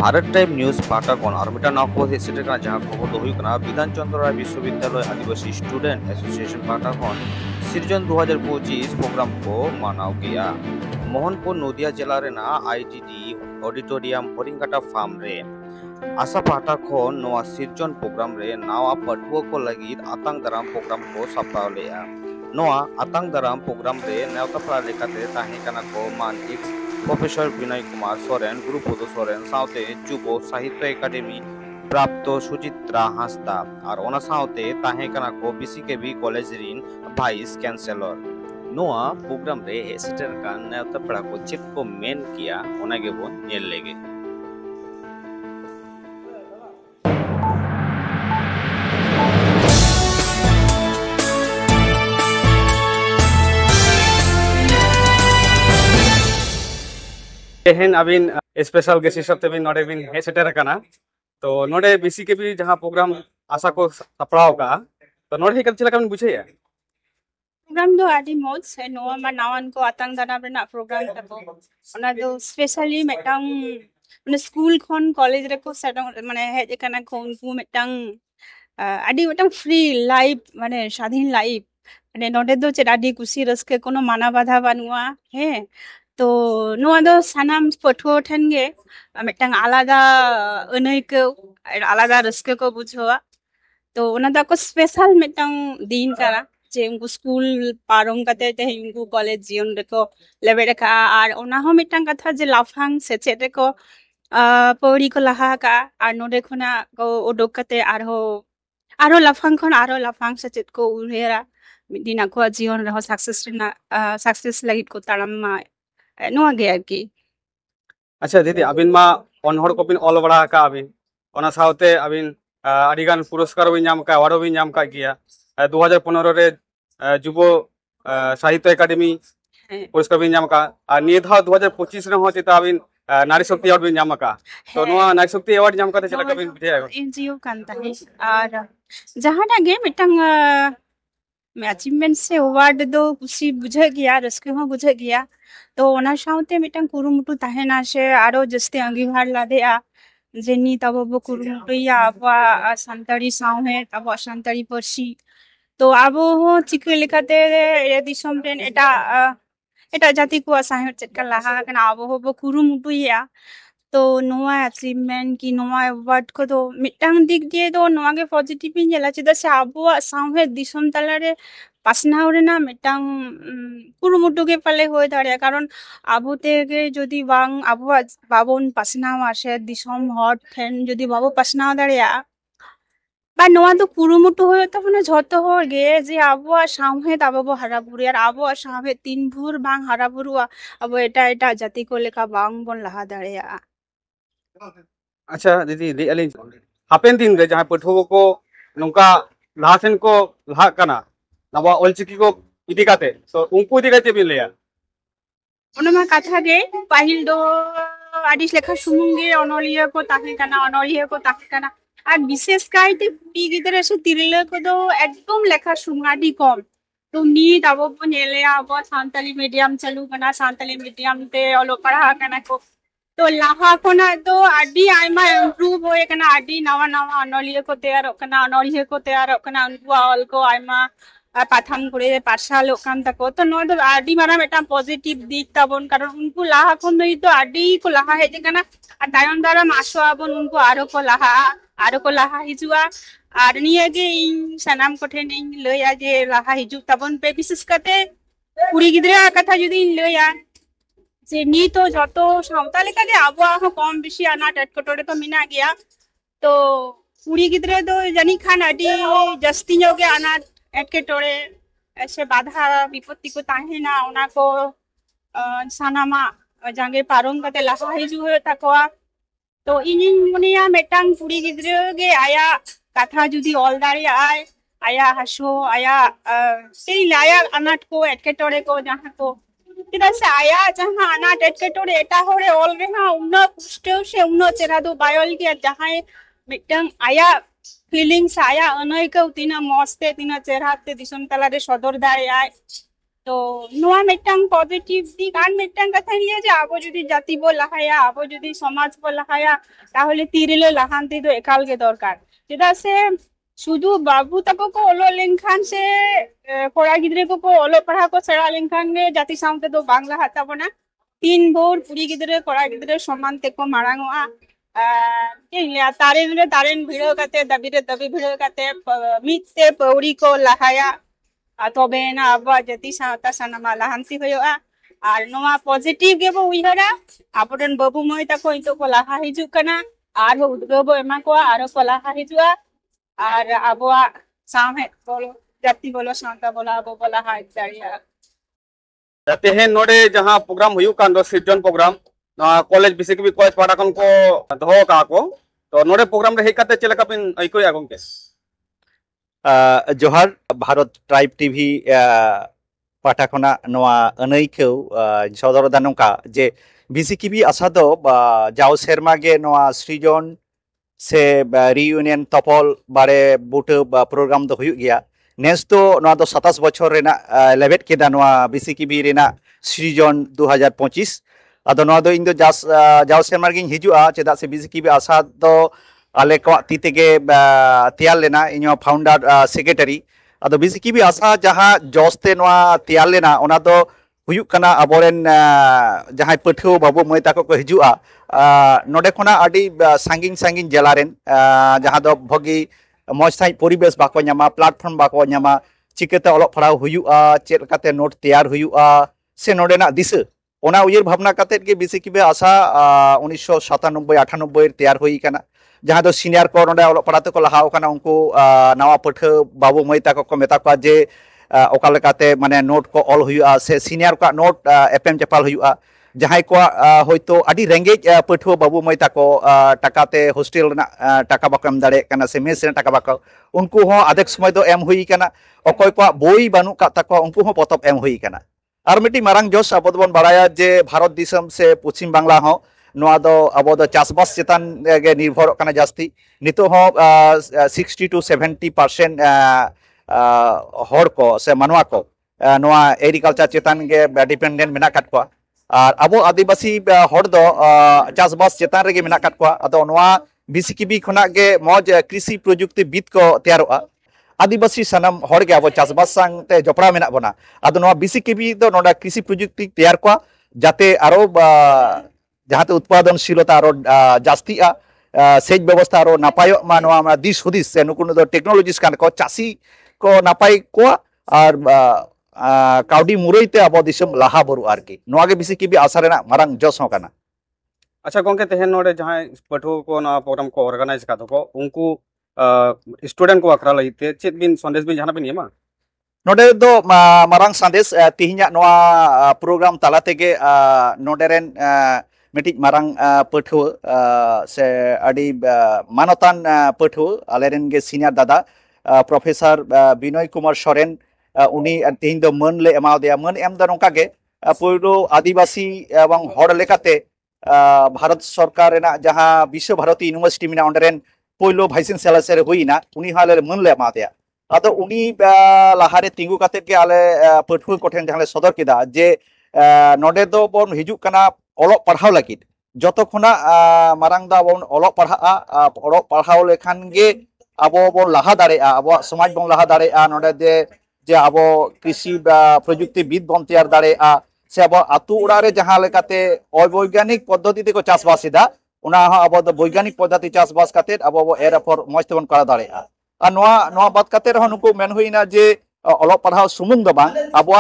Bharat time news पाटाकोन और मिटा नाको हेसिटे का जहां खबर दो हुई विधान चंद्र राय विश्वविद्यालय आदिवासी स्टूडेंट एसोसिएशन पाटाकोन सृजन 2025 प्रोग्राम को मानाव गया। मोहनपुर नदिया जिला रेना आईटीडी ऑडिटोरियम हरिंगाटा फार्म रे आशा पाटा खन नवा सृजन प्रोग्राम रे नावा पटुआ को लगित आतंग दाराम प्रोग्राम को सापड़ाव लेया। नवा आतंग दाराम प्रोग्राम रे नेवताफड़ा लेकाते ताहे काना को मान एक्स प्रोफेसर विनय कुमार सोरेन गुरुपद सोरेन साउते जुबो साहित्य एकाडेमी प्राप्त सुचित्रा हांसदा और ओना साउते ताहे काना को बीसीकेबी कॉलेज रिन वाइस कैंसलर। नोआ प्रोग्राम रे हेसिटर का नेवताफड़ा को चेक को मेन किया ओना गेबो नेल लेगे। तेहन अबिन स्पेशल गेस्ट हिसाब तेबिन नोडे बिन हे सेटर काना तो नोडे बीसीकेबी जहां प्रोग्राम आशा को सपड़ाव का तो नोडे हे कल काबिन बुझेया प्रोग्राम दो आदि मोज से नोआ मा नावन को आतंग दाराम रेना प्रोग्राम तको ओना दो स्पेशली मेटांग माने स्कूल खन कॉलेज रे को सेटंग माने हे काना को उनको मेटांग आदि मेटांग फ्री लाइफ माने स्वाधीन लाइफ माने नोडे दो चेड आदि खुशी रस्के कोनो माना बाधा बानुआ हे तो नोआ दो सानाम पठुआ ठन गे मेटांग आलादा अनैको आलादा रस्के को बुझवा तो ओना दा को स्पेशल मेटांग दिन करा जे उनको स्कूल पारम कते ते उनको कॉलेज जीवन रेको लेबे का और ओना हो मिटांग कथा जे लाफांग सेचे रेको पौड़ी को लहा का और नोडे खुना को ओडोक कते आरो लाफांग खन आरो लाफांग सेचेत को उहेरा दिना को जीवन रहो सक्सेस लगित को तारम मा नोआ गे आरकी। अच्छा दीदी अबिन मा अनहर को बिन ऑल बड़ा का अबिन ओना साउते अबिन अडिगान पुरस्कार बिन नाम का अवार्ड बिन नाम का गया 2015 रे जुबो साहित्य एकाडेमी पुरस्कार बिन नाम का और निये धा 2025 रे हो चिता अबिन नारी शक्ति अवार्ड बिन नाम का तो नोआ नारी शक्ति अवार्ड नाम का चला कबिन बिठे एनजीओ कांता है और जहां ना गे मिटांग अचीवमेंट से अवार्ड दो खुशी बुझे गया रस्के हो बुझे गया तो ओना साउते मिटांग कुरुमुटु ताहेना से आरो जस्ते अंगीभार लादेआ जेनी तब कुरुमुटुया आबा सानताड़ी सावहे तब सानताड़ी परसी तो आबो हो चिके लेखाते ए दिसम रेन एटा जाति को साहे चेका लाहा कना आबो हो कुरुमुटुया तो नोआ अचीवमेंट की नोआ अवार्ड को तो मिटांग दिख दिए तो नोआ के पॉजिटिव ही जेला चेदा से आबो साहे दिसम तलारे पासनाव रेना मिटांग कुरुमुटु के पाले होय दाड़िया कारण आबो तेगे जदि बांग आबो बाबोन पासनाव आसे दिसम हट ठेन जदि बाबो पासनाव दाड़िया बा नोआ तो कुरुमुटु होय त माने झतो हो गे जे आबो साहे ताबो हाराबुरु यार आबो साहे तीन भुर बांग हाराबुरु आबो एटा जाति को लेका बांग बन लहा दाड़िया। अच्छा दीदी दे अली हापेन दिन रे जहां पठुआ को नोका लाहसेन को लाहा कना नवा ओलचिकी को इदी काते तो उनको इदी काते बिन लेया ओना मा कथा गे पाहिल दो आदिस लेखा सुमुंगे अनलिया को ताहे कना अनलिया को ताहे कना और विशेष कायते कुड़ी गिदरे से तिरले को दो एकदम लेखा सुंगाडी कम तो नी ताबो नेले आबो सांताली मीडियम चालू कना सांताली मीडियम ते ओलो पढ़ा कना को तो लाहा कोना तो आडी आइमा इम्प्रूव होए कना आडी नवा नवा अनलिया को तैयार कना अनलिया को तैयार कना उनको ऑल को आइमा पाथाम करे पाठशाला कान तको तो नो तो आडी मारा मेटा पॉजिटिव दिख ताबन कारण उनको लाहा कोन नई तो आडी को लाहा हेजे कना आ दायन दारा मासो आबन उनको आरो को लाहा हिजुआ आर निये गे इन सनाम कोठे नहीं लया जे लाहा हिजु ताबन पे विशेष करते कुड़ी गिदरा कथा जदी लया जे नी तो जतो सावताले का आबो कम बेसी आना टटकटोरे तो मिना गया तो कुड़ी गिदरे तो जानी खान आडी जस्ती जोगे आना एटकेटोरे ऐसे बाधा विपत्ति को ताहेना ओना को सानामा जांगे पारम कते लाहा हिजु हो ताकोआ तो इनिन मुनिया मेटांग कुड़ी गिदरे गे आया कथा जुदी ऑल दाड़ी आया हसो आया सेई लाया अनाट को एटकेटोरे को जहां को किदा से आया जहां अनाट एटकेटोरे एटा होरे ऑल रे हां उन्ना पुष्टो से उन्ना चेरा दो बायोलॉजी जहां मेटांग आया फीलिंग्स आया अनैको तिना मस्ते तिना चेहराते दिसम तलारे सदर दाड़े आय तो नोआ मिटंग पॉजिटिव दिक आर मिटंग कथा निया जे आबो जुदी जाति बो लाहाया आबो जुदी समाज बो लाहाया ताहले तिरले लाहांती दो एकाल गे दरकार चेदा से शुधु बाबू तको को ओलो लेनखान से कोड़ा गिद्रे को ओलो पढ़ा को सेड़ा लेनखान गे जाति साउंते दो बांग्ला हाता बना तीन भोर पुरी गिद्रे कोड़ा गिद्रे समान ते को मारांगोआ तारेन रे तारेन भिड़ो कते दबी रे दबी भिड़ो कते मिते पौड़ी को लाहाया तबे ना आबा जाति सावता सानामा लाहांती होयोआ और नोआ पॉजिटिव गे बो उइहरा आपन बाबू मय तको इतो को लाहा हिजु कना आर हो उद्गो बो एमा को आरो को लाहा हिजुआ और आबोआ साहे बोलो जाति बोलो सावता बोलो आबो बोला हाय दाड़िया तेहे नोडे जहां प्रोग्राम हुयु कान दो सिर्जन प्रोग्राम कॉलेज बीसीकेबी कॉलेज पाटाकन को दहो का को तो नोडे प्रोग्राम रे हेकाते चेलका पिन आइको या गंके जोहार भारत ट्राइब टीवी पाठाखना नोआ अनैखौ सदर दानंका जे बीसीकेबी आसा दो जाव सेरमा गे नोआ सृजन से रियूनियन तपल बारे बुट प्रोग्राम दो हुयु गया नेस तो नोआ दो 27 बछर रेना लेबेट केदा नोआ बीसीकेबी रेना सृजन 2025 अदो नोआ दो इन दो जाव सेरमा गे हिजुआ चेदा से बीसीकेबी आसा दो आले को तीते के तैयार लेना इन फाउंडर सेक्रेटरी अदो बीसीकेबी आसा जहां जस्ते नोआ तैयार लेना ओना दो हुयु कना अबोरेन जहां पठो बाबू मय ताको को हिजुआ नोडे खना आडी सांगिन सांगिन जेलारेन जहां दो भगी मज साइ परिवेश बाको न्यामा प्लेटफॉर्म बाको न्यामा चिकेते अलोक पढ़ाव हुयुआ चेक काते नोट तैयार हुयुआ से नोडेना दिस ओना उयर भावना काते के बीसीकेबी आसा 1997 98 तैयार हुई कना जहां दो सीनियर को नोडे अलोक पढ़ाते को लहाव कना उनको नवा पठो बाबू मय ताको को मेता को जे ओकालेकाते माने नोट को ऑल हुयुआ से सीनियर को नोट एपएम चपाल हुयुआ जहां को होयतो आडी रेंगेज पठो बाबू मय ताको टाकाते हॉस्टल ना टाका बाको एम दाड़े कना से मेस ना टाका बाको उनको हो आधेक समय दो एम हुई कना अकोय को बोई बानु का ताको उनको हो पतब एम हुई कना आर मिटी मारांग जोश अबो दोबन बाराया जे भारत दिसम से पश्चिम बांग्ला हो नोआ दो अबो दो चासबास चेतान गे निर्भर कना जास्ती नितो हो 60 to 70% हर को से मानवा को नोआ एग्रीकल्चर चेतान गे डिपेंडेंट मेना काट को और अब आदिवासी हर दो चासबास चेतान रे गे मेना काट को अदो नोआ बीसीकेबी खना गे मौज कृषि प्रजुक्तिविद को तैयारोआ आदिवासी सनम हर गे अब चासबास संगते जपड़ा मेना बना अदो नोआ बीसीकेबी दो नोडा कृषि प्रजुक्ति तैयार को जाते आरो जहाते उत्पादनशीलता आरो जास्तिआ सेज व्यवस्था आरो नापायो मा नोआ दिस हुदिस से नुकुन दो टेक्नोलॉजीज कान को चासी को नापाय को और काउडी मुरैते अब दिसम लाहा बरु आरकी नोआ गे बीसीकेबी आसा रेना मारांग जोस हो काना अच्छा गंके तेहे नोडे जहां पठो को ना प्रोग्राम को ऑर्गेनाइज का को उनको स्टूडेंट को अकरा लईते चेत बिन संदेश बिन जहां बिन येमा नोडे दो मारांग संदेश तिहिना नोआ प्रोग्राम तालाते गे नोडे रेन मिटिज मारांग पठो से आडी मानतान पठो आलेरेन गे सीनियर दादा प्रोफेसर बिनय कुमार सोरेन उनी तीन दो मन ले एमा दिया मन एम दा नोंका गे पोइलो आदिवासी एवं हर लेकाते भारत सरकार रेना जहां विश्व भारती यूनिवर्सिटी मिना ओंडरेन पोइलो भाइस चांसलर हुईना उनी हाले मन ले एमा दिया अदो उनी लाहारे तिंगु काते के आले पठुआ कोठेन जहां ले सदर किदा जे नोडे दो बोन हिजु कना ओलोक पढ़ाव लागिद जतो खना मारांग दा बोन ओलोक पढ़ाव लेखान गे आबो बोन लाहा दाड़े आबो समाज बोन लाहा दाड़े नोडे जे आबो कृषि प्रजुक्तिविद बोन तैयार दाड़े से आबो आतु उड़ा रे जहां लेकाते अवैज्ञानिक पद्धति ते को चासबास इदा उना आबो द वैज्ञानिक पद्धति चासबास काते आबो एर अफर मज तेबन करा दाड़े नोआ बात काते रह नुको मेन हुइना जे ओलोक पढ़ाव सुमुंग दो बांग आबो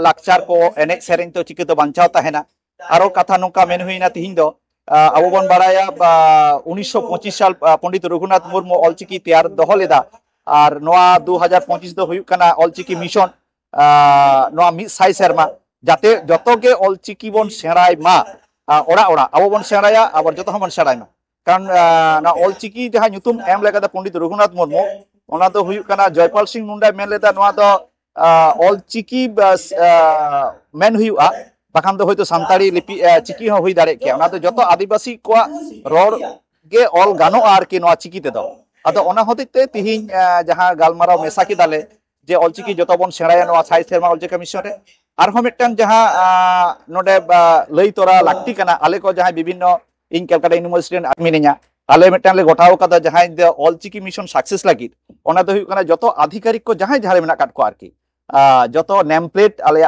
लाक्चार को एनेक सेरेन तो चिके तो बांचाव ताहेना आरो कथा नोका मेन हुइना तिहिं दो आबो बन बाराया 1925 साल पंडित रघुनाथ मुर्मू अलचिकी तैयार दहो लेदा और नोआ 2025 दो हुयुक कना अलचिकी मिशन नोआ मिद साइ सेरमा जाते जतो गे अलचिकी बोन सेराय मा ओड़ा ओड़ा आबो बोन सेराया आबर जतो हमन सेराय मा कारण ना अलचिकी जहां nyutum एम लेकादा पंडित रघुनाथ मुर्मू ओना दो हुयुक कना जयपाल सिंह मुंडा मेन लेदा नोआ दो अलचिकी मेन हुयुआ बाखान दो होयतो सानताड़ी लिपि चिकी हो हुई दाड़े के ओना दो जतो आदिवासी को रोड गे ऑल गानो आर के नोआ चिकी ते दो अदो ओना होते तिहिं जहां गालमाराव मेसा किदाले जे ऑलचिकी जो बन सेणाया नवा 60 सेरमा ऑलचिकी मिशन रे आरहो मिटन जहां नोडे लई तोरा लाक्ति कना आले को जहां विभिन्न इन कलकत्ता यूनिवर्सिटी मिनिया आले मिटन ले गोटाव कदा जहां द ऑलचिकी मिशन सक्सेस लगी ओना दो हुई कना जतो अधिकारिक को जहां जहां मेना काट को आरकी जतो नेम प्लेट आले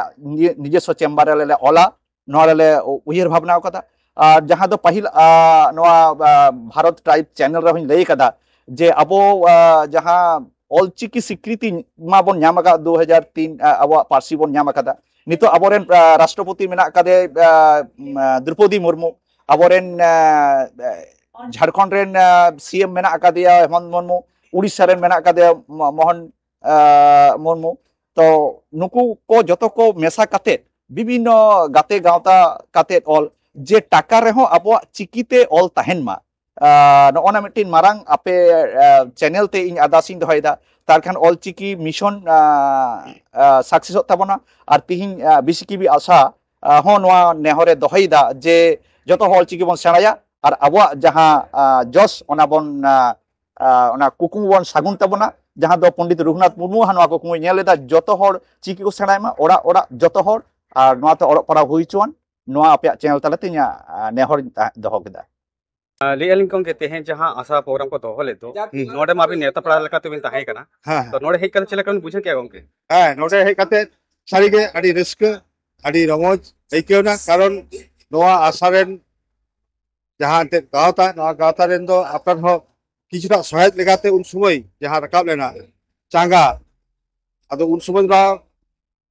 निजेस्व चेम्बर आले ओला नोले उयर भावना कदा और जहां दो पहिल भारत ट्राइब चैनल रे लई कदा जे अबो जहां ऑलचिकी स्वीकृति मा बन नाम का 2003 अब पार्सी बन नाम का नितो अबोरेन राष्ट्रपति मेना कदे द्रौपदी मुर्मू अबोरेन झारखंड रेन सीएम मेना कदिया हेमंत मुर्मू उड़ीसा रेन मेना कदिया मोहन मुर्मू तो नुकु को जतो को मेसा काते विभिन्न गाते गावता काते ऑल जे टाका रेहो अब चिकीते ऑल तहन मा नोना मिटिन मारांग आपे चैनल ते इन आदासिन दोहयदा तारखान ऑलचिकी मिशन सक्सेस ताबना और तिहिन बिसिकी भी आशा हो नोआ नेहरे दोहयदा जे जतो ऑलचिकी बन सेणाया और अब जहां जस ओना बन ओना कुकुम बन सागुन ताबना जहां दो पंडित रघुनाथ मुर्मू हानवा कुकुम नेलेदा जतो हर चिकी को सेणायमा ओरा ओरा जतो हर और नोआ तो ओरक पड़ा हुई चुन नोआ आपे चैनल तलतिnya नेहर दोहो केदा लियालिंग कोंगे तेहें जहां आशा प्रोग्राम को दोहो ले तो नोडे माबी नेता पड़ा लका तो बिन ताहे कना तो नोडे हेक कन चले कन बुझे क्या गोंगे नोडे हेक कते सारिगे अडी रिस्क अडी रमोज एकेवना कारण नोआ आसारेन जहां ते गावता नोआ गावता रेन दो आपन हो किछुटा सहायत लेगाते उन समय जहां रकाब लेना चांगा अदो उन समय रा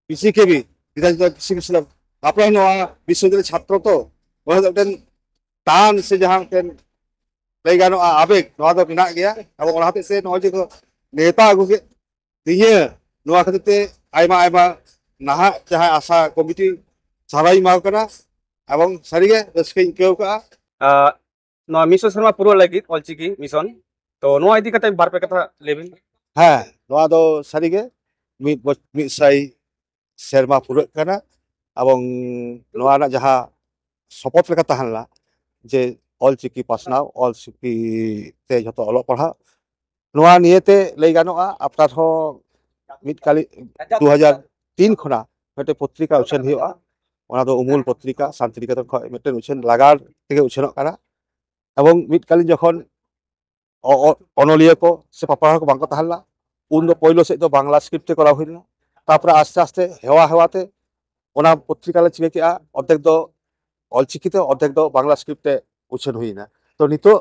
बिसी के भी विधानसभा किसी किसी आपन नोआ विश्वविद्यालय छात्र तो वह तान से जहां लई गानो आवेग नोआ दो बिना गया अब ओनाते से नोआ जे को नेता अगु के दिए नोआ खते आयमा आयमा नाहा जहां आशा कमिटी साराई माव कना एवं सारिगे रसके केव का नोआ मिशन शर्मा पूरा लगी ऑलचिकी मिशन तो नोआ इदी कते बार पे कथा लेबिन हां नोआ दो सारिगे मी साई शर्मा पूरा कना एवं नोआ ना जहां सपोर्ट लेका तहनला जे ऑलचिकी पासनाव ऑलचिकी ते जतो अलो पढ़ा नोआ नियते लई गानोआ आपनार हो मिट काली 2003 खना मेटे पत्रिका उछन हिवा ओना दो उमूल पत्रिका शांतिनिकेतन ख मेटे उछन लागार तेगे उछनक काना एवं मिट काली जखन अनलिया को से पापा को बांको तहला उन दो पहिलो से तो बांग्ला स्क्रिप्ट करा हुइना तापर आस्ते आस्ते हेवा हेवाते ओना पत्रिका ले चिके किया अर्धेक दो ऑलचिकी ते अर्धेक दो बांग्ला स्क्रिप्ट उछन हुइना तो नितो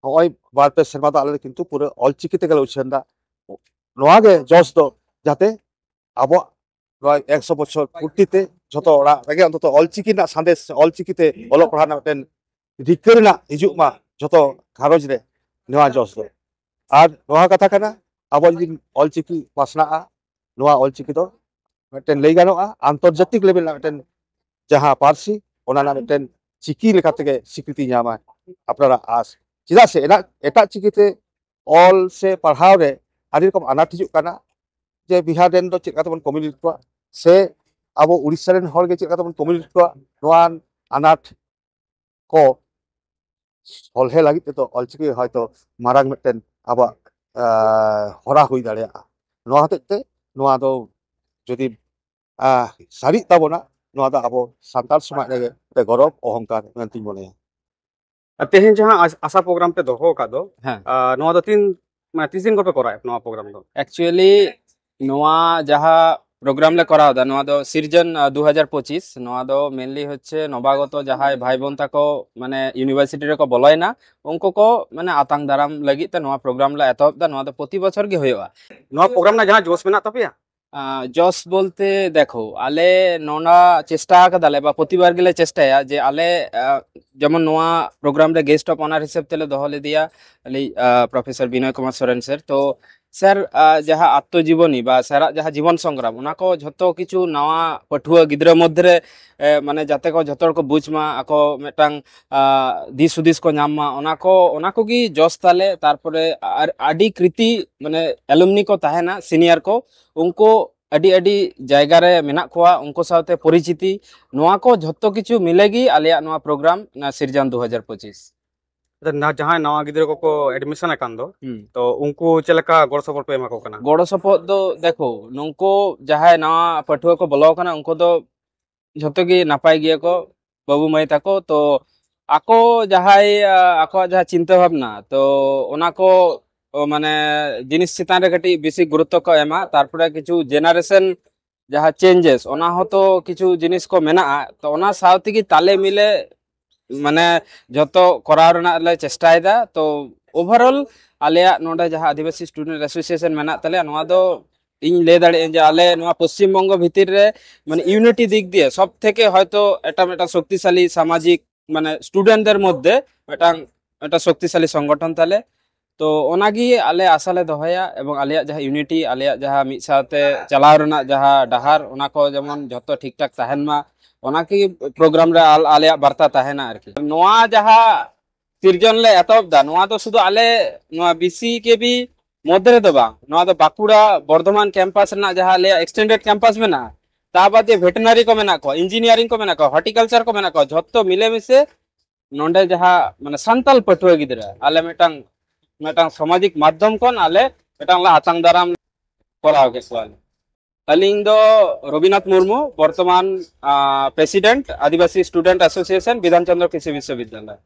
होय बार पे शर्मा दा आले किंतु पूरे ऑलचिकी ते गले उछन दा नोआ गे जस दो जाते अब 100 बछर पूर्तिते जतो ओड़ा रगे अंत ऑलचिकी ना संदेश ऑलचिकी ते ओलो पढ़ाना मिटन रिकरना हिजुक मा जतो घारोज रे नोआ जस दो आर नोआ कथा कना अब जदि ऑलचिकी पासना नोआ ऑलचिकी दो मिटन लई गानोआ आंतर्जातिक लेवल ना मिटन जहां पारसी ओना मिटन चिकी लेका तेगे स्वीकृति नामा अपनारा आस चिदा से एटा चिकीते ऑल से पढ़ाव रे आदि रकम अनाट हिजुक काना जे बिहार रेन दो चिका तबन कम्युनिटी को से अब उड़ीसा रेन हर गे चिका तबन कम्युनिटी को नोआ अनाट को सलहे लागि तो ऑलचिकी हयतो मारांग मिटन अब हरा हुई दाड़िया नोआ हतेते नोआ दो जदि सारी ताबोना नोआ दा अब सान्ताल समाज रे ते गौरव अहंकार मेंती बने तेहें जहां आशा प्रोग्राम पे दोहो का दो नोआ दो तीन दिन को पे कराए नोआ प्रोग्राम दो एक्चुअली नोआ जहां प्रोग्राम ले करा होदा नोआ दो सिरजन 2025 नोआ दो मेनली होच्छे नवागत जहां भाई बोन ताको माने यूनिवर्सिटी रे को बोलायना उनको को माने आतांग दाराम लगी ते नोआ प्रोग्राम ला एतहब दा नोआ दो प्रति बछर गे होयवा नोआ प्रोग्राम ना जहां जोश मेना तपिया जस बोलते देखो आले नोना चेष्टा कदाले बा प्रतिबार गेले चेष्टाया जे आले जेमन नोआ प्रोग्राम रे गेस्ट ऑफ ऑनर हिसाब तेले दोहले दिया प्रोफेसर विनय कुमार सोरेन सर तो सर जहाँ आत्मजीवनी बा सर जहाँ जीवन संग्राम उना को झतो किछु नवा पठुआ गिद्रा मध्य माने जाते को झतो को बुझमा आको मेटांग दिस सुदिस को नाम मा उना को की जस ताले तारपरे आडी कृति माने एलुमनी को ताहेना सीनियर को उनको अडी अडी जायगा रे मेना कोआ उनको साथे परिचिति नोआ को झतो किछु मिलेगी आलिया नोआ प्रोग्राम ना सिरजन 2025 ᱡᱟᱦᱟᱸᱭ ᱱᱟᱣᱟ ᱜᱤᱫᱽᱨᱟᱹ ᱠᱚᱠᱚ ᱮᱰᱢᱤᱥᱚᱱ ᱟᱠᱟᱱ ᱫᱚ ᱛᱚ ᱩᱱᱠᱩ ᱪᱮᱫ ᱞᱮᱠᱟ ᱜᱚᱲᱚ ᱥᱚᱯᱚᱦᱚᱫ ᱯᱮ ᱮᱢᱟ ᱠᱚ ᱠᱟᱱᱟ? ᱜᱚᱲᱚ ᱥᱚᱯᱚᱦᱚᱫ ᱫᱚ ᱫᱮᱠᱷো ᱱᱩᱝᱠᱩ ᱡᱟᱦᱟᱸᱭ ᱱᱟᱣᱟ ᱯᱟᱹᱴᱷᱩᱣᱟᱹ ᱠᱚ ᱵᱚᱞᱚ ᱟᱠᱟᱱᱟ ᱩᱱᱠᱩ ᱫᱚ ᱡᱷᱚᱛᱚ ᱜᱮ ᱱᱟᱯᱟᱭ ᱜᱮᱭᱟ ᱠᱚ ᱵᱟᱹᱵᱩ ᱢᱟᱹᱭ ᱛᱟᱠᱚ ᱛᱚ ako ᱡᱟᱦᱟᱸᱭ ᱟᱠᱚᱣᱟᱜ ᱡᱟᱦᱟᱸ ᱪᱤᱱᱛᱟᱹ ᱵᱷᱟᱵᱱᱟ ᱛᱚ ᱚᱱᱟ ᱠᱚ মানে জিনিস চিতান রে কাটি বেশি গুরুত্ব কো এমা তারপরে কিছু জেনারেশন যাহা চেঞ্জেস ওনা হতো কিছু জিনিস কো মেনা তো ওনা সাথে কি তালে মিলে মানে যত করার না লে চেষ্টা দা তো ওভারঅল আলিয়া নোডা যাহা আদিবাসী স্টুডেন্ট অ্যাসোসিয়েশন মেনা তালে নোয়া দো ইন লে দাড়ে যে আলে নোয়া পশ্চিম বঙ্গ ভিতর রে মানে ইউনিটি দিক দিয়ে সব থেকে হয়তো এটা একটা শক্তিশালী সামাজিক মানে স্টুডেন্টদের মধ্যে এটা শক্তিশালী সংগঠন তালে তো ওনাগি আলে আসলে দহয়া এবং আলিয়া যাহা ইউনিটি আলিয়া যাহা মিদ সাথে চালাও রনা যাহা ডাহার ওনা কো যেমন যত ঠিকঠাক তাহেন মা ওনা কি প্রোগ্রাম রে আলিয়া বার্তা তাহেনা আর কি নোয়া যাহা সিরজন লে এতব দা নোয়া তো শুধু আলে নোয়া বিসি কে বি মধ্যে রে দবা নোয়া তো বাঁকুড়া বর্ধমান ক্যাম্পাস না যাহা আলিয়া এক্সটেন্ডেড ক্যাম্পাস মে না তা বাদে ভেটেনারি को মেনা को ইঞ্জিনিয়ারিং को মেনা को হর্টিকালচার को মেনা को যত মিলে মিশে নন্ডে যাহা মানে সান্তাল পাঠুয়া গিদরা আলে মেটাং মেটাং সামাজিক মাধ্যম কোন আলে মেটাং লা আতাং দারাম করা হবে সোয়াল আলিং দো রবিনাথ মুর্মু বর্তমান প্রেসিডেন্ট আদিবাসী স্টুডেন্ট অ্যাসোসিয়েশন বিধানচন্দ্র কৃষি বিশ্ববিদ্যালয়।